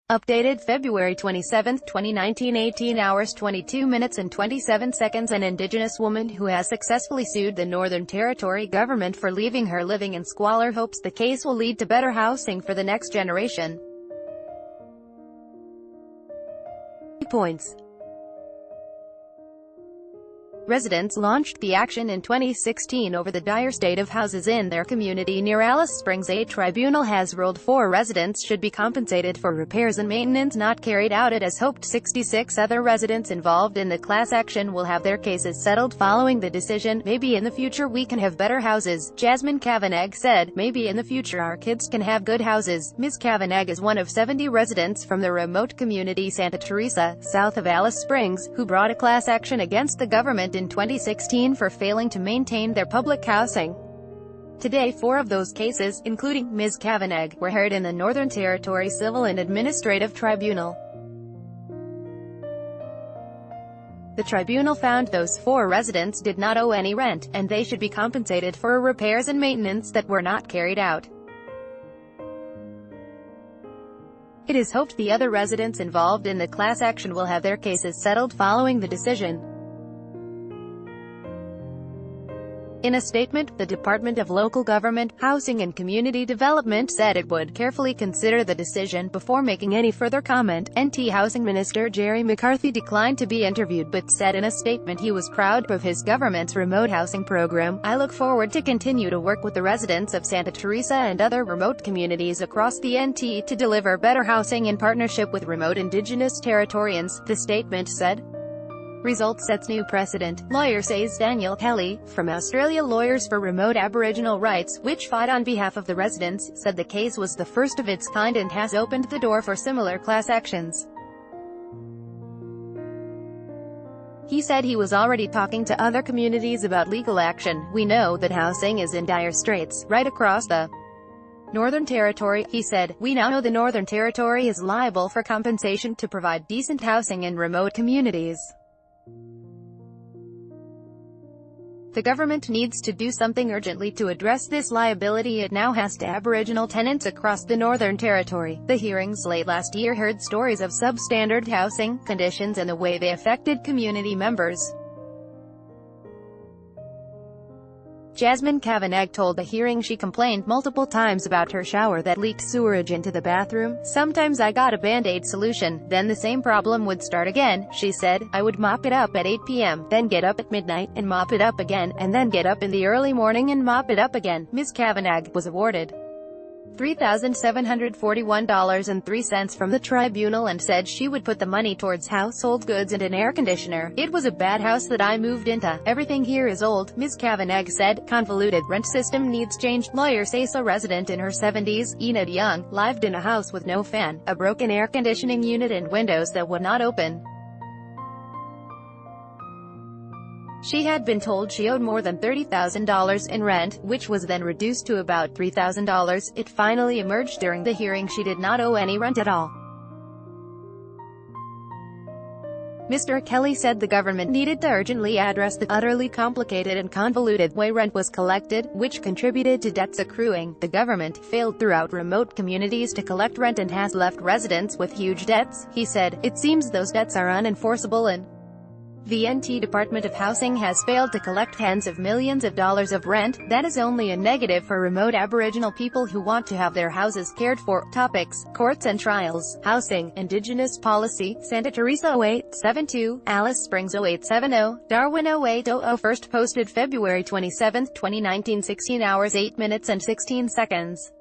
Updated February 27, 2019, 18 hours 22 minutes and 27 seconds. An Indigenous woman who has successfully sued the Northern Territory government for leaving her living in squalor hopes the case will lead to better housing for the next generation. Points. Residents launched the action in 2016 over the dire state of houses in their community near Alice Springs. A tribunal has ruled 4 residents should be compensated for repairs and maintenance not carried out as hoped. 66 other residents involved in the class action will have their cases settled following the decision. Maybe in the future we can have better houses, Jasmine Kavanagh said. Maybe in the future our kids can have good houses. Ms. Kavanagh is one of 70 residents from the remote community Santa Teresa, south of Alice Springs, who brought a class action against the government in 2016 for failing to maintain their public housing. Today 4 of those cases, including Ms. Kavanagh, were heard in the Northern Territory Civil and Administrative Tribunal. The tribunal found those 4 residents did not owe any rent, and they should be compensated for repairs and maintenance that were not carried out. It is hoped the other residents involved in the class action will have their cases settled following the decision. In a statement, the Department of Local Government, Housing and Community Development said it would carefully consider the decision before making any further comment. NT Housing Minister Jerry McCarthy declined to be interviewed but said in a statement he was proud of his government's remote housing program. I look forward to continue to work with the residents of Santa Teresa and other remote communities across the NT to deliver better housing in partnership with remote Indigenous Territorians, the statement said. Result sets new precedent, lawyer says Daniel Kelly, from Australia. Lawyers for Remote Aboriginal Rights, which fought on behalf of the residents, said the case was the first of its kind and has opened the door for similar class actions. He said he was already talking to other communities about legal action. We know that housing is in dire straits, right across the Northern Territory, he said. We now know the Northern Territory is liable for compensation to provide decent housing in remote communities. The government needs to do something urgently to address this liability it now has to Aboriginal tenants across the Northern Territory. The hearings late last year heard stories of substandard housing conditions and the way they affected community members. Jasmine Kavanagh told the hearing she complained multiple times about her shower that leaked sewerage into the bathroom. Sometimes I got a band-aid solution, then the same problem would start again, she said. I would mop it up at 8 p.m., then get up at midnight, and mop it up again, and then get up in the early morning and mop it up again. Ms. Kavanagh was awarded $3,741.03 from the tribunal and said she would put the money towards household goods and an air conditioner. It was a bad house that I moved into. Everything here is old, Ms. Kavanagh said. Convoluted rent system needs change. Lawyer says a resident in her 70s, Enid Young, lived in a house with no fan, a broken air conditioning unit and windows that would not open. She had been told she owed more than $30,000 in rent, which was then reduced to about $3,000. It finally emerged during the hearing she did not owe any rent at all. Mr. Kelly said the government needed to urgently address the utterly complicated and convoluted way rent was collected, which contributed to debts accruing. The government failed throughout remote communities to collect rent and has left residents with huge debts, he said. It seems those debts are unenforceable and the NT Department of Housing has failed to collect tens of millions of dollars of rent. That is only a negative for remote Aboriginal people who want to have their houses cared for. Topics: Courts and trials, housing, Indigenous policy, Santa Teresa 0872, Alice Springs 0870, Darwin 0800. First posted February 27, 2019, 16 hours 8 minutes and 16 seconds.